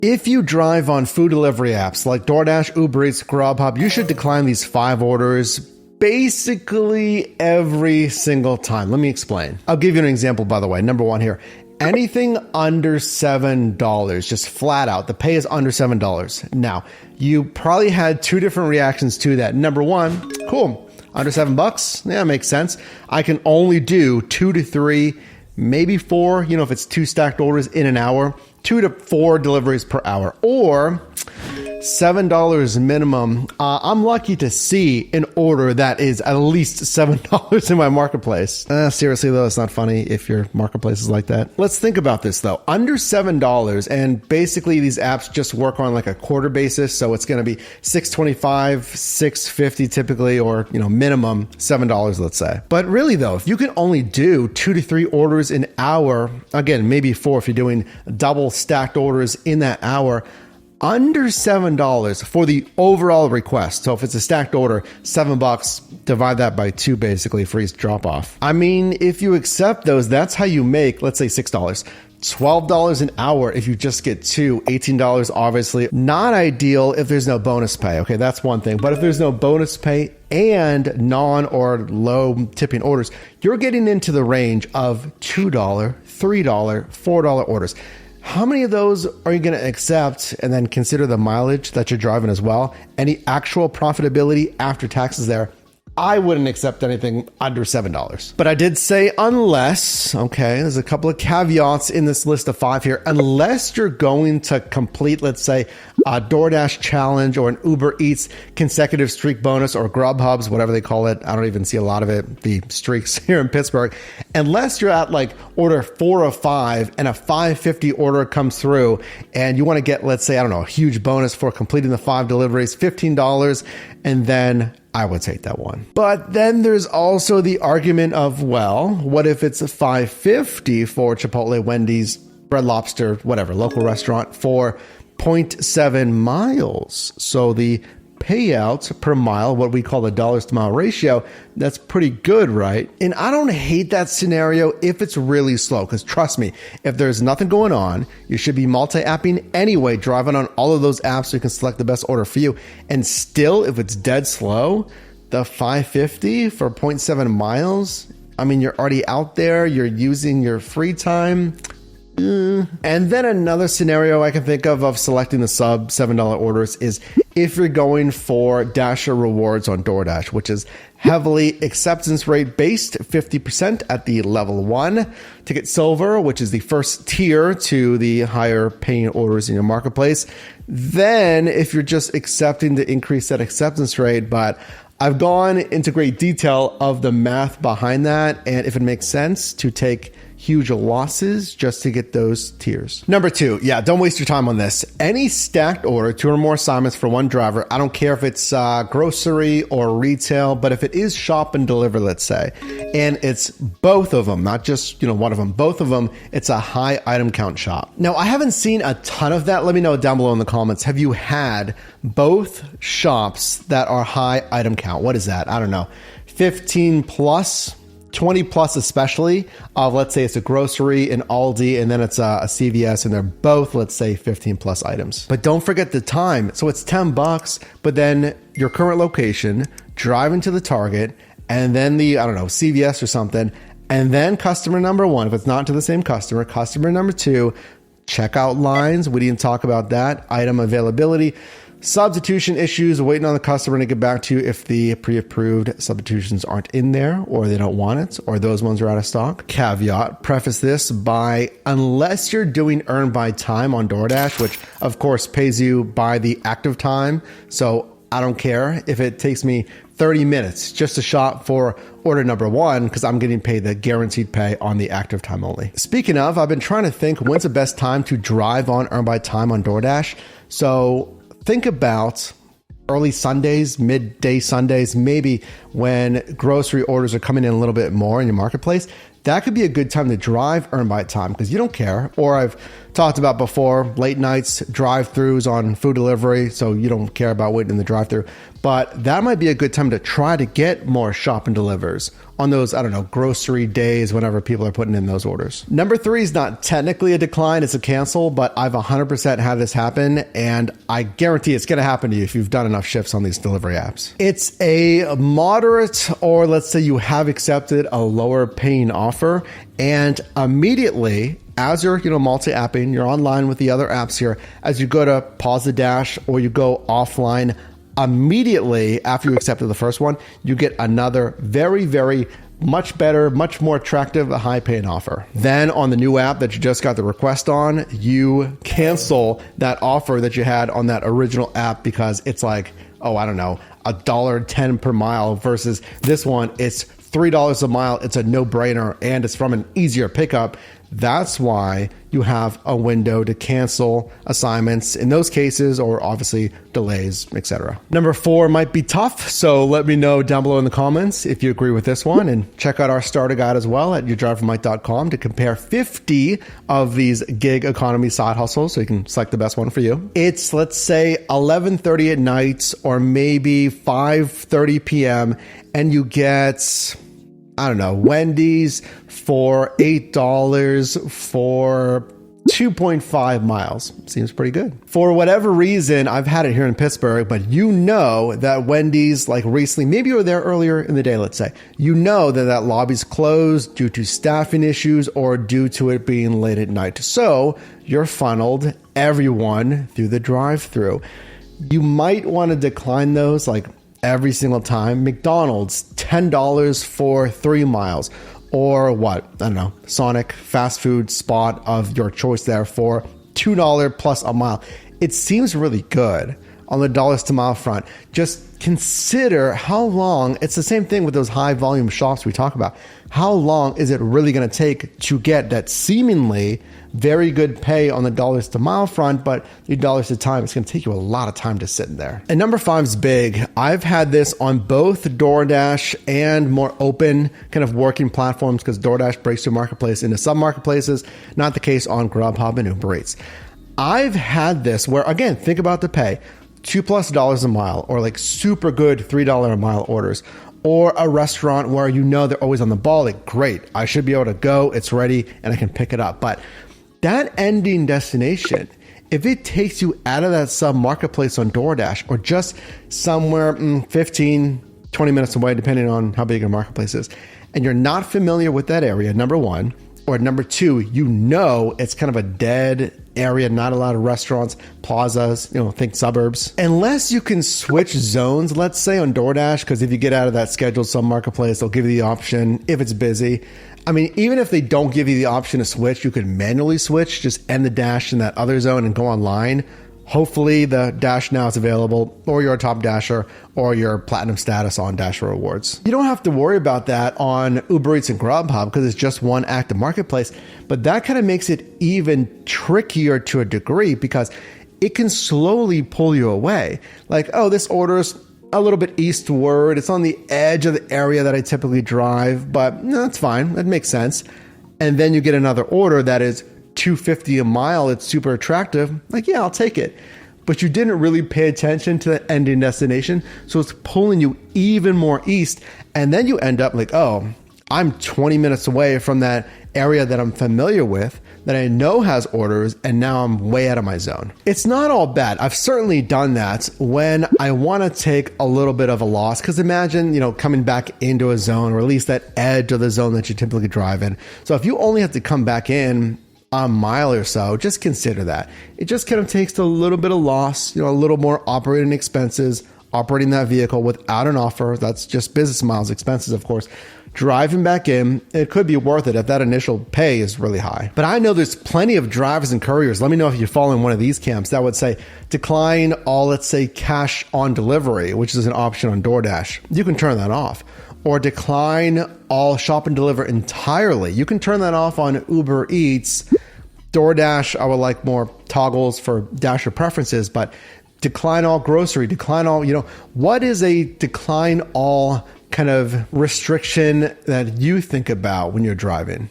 If you drive on food delivery apps like DoorDash, Uber Eats, Grubhub, you should decline these 5 orders basically every single time. Let me explain. I'll give you an example, by the way. Number 1 here. Anything under $7, just flat out, the pay is under $7. Now, you probably had 2 different reactions to that. Number 1, cool, under $7, yeah, makes sense. I can only do 2 to 3, maybe 4, you know, if it's 2 stacked orders in an hour, 2 to 4 deliveries per hour, or $7 minimum. I'm lucky to see an order that is at least $7 in my marketplace. Seriously though, it's not funny if your marketplace is like that. Let's think about this though. Under $7, and basically these apps just work on like a quarter basis, so it's going to be $6.25, $6.50 typically, or you know, minimum $7, let's say. But really though, if you can only do 2 to 3 orders an hour, again, maybe 4 if you're doing double stacked orders in that hour, under $7 for the overall request. So if it's a stacked order, $7, divide that by 2 basically for each drop off. I mean, if you accept those, that's how you make, let's say $6. $12 an hour if you just get 2, $18 obviously. Not ideal if there's no bonus pay. Okay, that's one thing. But if there's no bonus pay and non or low tipping orders, you're getting into the range of $2, $3, $4 orders. How many of those are you going to accept and then consider the mileage that you're driving as well? Any actual profitability after taxes there? I wouldn't accept anything under $7. But I did say unless, okay, there's a couple of caveats in this list of 5 here. Unless you're going to complete, let's say, a DoorDash challenge or an Uber Eats consecutive streak bonus or Grubhub's, whatever they call it. I don't even see a lot of it, the streaks here in Pittsburgh. Unless you're at like order 4 or 5 and a $5.50 order comes through and you want to get, let's say, I don't know, a huge bonus for completing the 5 deliveries, $15, and then I would take that one. But then there's also the argument of, well, what if it's a $5.50 for Chipotle, Wendy's, Red Lobster, whatever, local restaurant for 0.7 miles? So the payout per mile, what we call the dollars to mile ratio, that's pretty good, right? And I don't hate that scenario if it's really slow, because trust me, if there's nothing going on, you should be multi-apping anyway, driving on all of those apps so you can select the best order for you. And still, if it's dead slow, the $5.50 for 0.7 miles, I mean, you're already out there, you're using your free time. And then another scenario I can think of selecting the sub $7 orders is if you're going for Dasher rewards on DoorDash, which is heavily acceptance rate based, 50% at the level 1. To get silver, which is the first tier to the higher paying orders in your marketplace. Then if you're just accepting to increase that acceptance rate, but I've gone into great detail of the math behind that and if it makes sense to take huge losses just to get those tiers. Number 2, yeah, don't waste your time on this. Any stacked order, 2 or more assignments for one driver, I don't care if it's grocery or retail, but if it is shop and deliver, let's say, and it's both of them, not just, you know, one of them, both of them, it's a high item count shop. Now, I haven't seen a ton of that. Let me know down below in the comments. Have you had both shops that are high item count? What is that? I don't know. 15 plus? 20 plus especially, let's say it's a grocery, an Aldi, and then it's a CVS, and they're both, let's say, 15 plus items. But don't forget the time. So it's $10, but then your current location, driving to the Target, and then the, I don't know, CVS or something, and then customer number 1, if it's not to the same customer, customer number 2, checkout lines, we didn't talk about that, item availability, substitution issues, waiting on the customer to get back to you if the pre-approved substitutions aren't in there or they don't want it or those ones are out of stock. Caveat, preface this by unless you're doing earn by time on DoorDash, which of course pays you by the active time. So I don't care if it takes me 30 minutes just to shop for order number 1 because I'm getting paid the guaranteed pay on the active time only. Speaking of, I've been trying to think when's the best time to drive on earn by time on DoorDash. So think about early Sundays, midday Sundays, maybe when grocery orders are coming in a little bit more in your marketplace. That could be a good time to drive earn by time because you don't care. Or I've talked about before, late nights, drive-thrus on food delivery, so you don't care about waiting in the drive-thru. But that might be a good time to try to get more shop and delivers on those, I don't know, grocery days, whenever people are putting in those orders. Number 3 is not technically a decline, it's a cancel, but I've 100% had this happen, and I guarantee it's going to happen to you if you've done enough shifts on these delivery apps. It's a moderate, or let's say you have accepted a lower paying offer, and immediately, as you're multi-apping, you're online with the other apps here, as you go to pause the dash or you go offline, immediately after you accepted the first one, you get another very, very much better, much more attractive, a high-paying offer. Then on the new app that you just got the request on, you cancel that offer that you had on that original app because it's like, oh, I don't know, $1.10 per mile versus this one, it's $3 a mile. It's a no-brainer and it's from an easier pickup. That's why you have a window to cancel assignments in those cases, or obviously delays, etc. Number 4 might be tough, so let me know down below in the comments if you agree with this one, and check out our starter guide as well at yourdrivermight.com to compare 50 of these gig economy side hustles so you can select the best one for you. It's, let's say, 11:30 at night or maybe 5:30 p.m. and you get, I don't know, Wendy's for $8 for 2.5 miles. Seems pretty good. For whatever reason, I've had it here in Pittsburgh, but you know that Wendy's, like recently, maybe you were there earlier in the day, let's say, you know that that lobby's closed due to staffing issues or due to it being late at night. So you're funneled everyone through the drive-thru. You might want to decline those like every single time. McDonald's, $10 for 3 miles. Or what? I don't know, Sonic fast food spot of your choice there for $2 plus a mile. It seems really good on the dollars to mile front. Just consider how long, it's the same thing with those high volume shops we talk about. How long is it really going to take to get that seemingly very good pay on the dollars to mile front, but the dollars to time, it's going to take you a lot of time to sit in there. And number 5 is big. I've had this on both DoorDash and more open kind of working platforms because DoorDash breaks your marketplace into sub marketplaces, not the case on Grubhub and Uber Eats. I've had this where, again, think about the pay, $2+ a mile, or like super good $3 a mile orders, or a restaurant where you know they're always on the ball, like great, I should be able to go, it's ready, and I can pick it up. But that ending destination, if it takes you out of that sub marketplace on DoorDash or just somewhere 15, 20 minutes away, depending on how big your marketplace is, and you're not familiar with that area, number 1, or number 2, you know it's kind of a dead area, not a lot of restaurants, plazas, think suburbs. Unless you can switch zones, let's say on DoorDash, because if you get out of that scheduled sub marketplace, they'll give you the option if it's busy. I mean, even if they don't give you the option to switch, you could manually switch, just end the dash in that other zone and go online. Hopefully the dash now is available, or you're a top dasher, or your platinum status on Dasher Rewards. You don't have to worry about that on Uber Eats and Grubhub because it's just one active marketplace, but that kind of makes it even trickier to a degree because it can slowly pull you away. Like, oh, this order's a little bit eastward. It's on the edge of the area that I typically drive, but no, that's fine. That makes sense. And then you get another order that is $2.50 a mile. It's super attractive. Like, yeah, I'll take it. But you didn't really pay attention to the ending destination. So it's pulling you even more east. And then you end up like, oh, I'm 20 minutes away from that area that I'm familiar with, that I know has orders, and now I'm way out of my zone. It's not all bad. I've certainly done that when I want to take a little bit of a loss, because imagine, coming back into a zone, or at least that edge of the zone that you typically drive in. So if you only have to come back in a mile or so, just consider that. It just kind of takes a little bit of loss, a little more operating expenses, operating that vehicle without an offer. That's just business miles expenses, of course. Driving back in, it could be worth it if that initial pay is really high. But I know there's plenty of drivers and couriers. Let me know if you fall in one of these camps that would say decline all, let's say, cash on delivery, which is an option on DoorDash. You can turn that off. Or decline all shop and deliver entirely. You can turn that off on Uber Eats. DoorDash, I would like more toggles for Dasher preferences, but decline all grocery, decline all, what is a decline all kind of restriction that you think about when you're driving?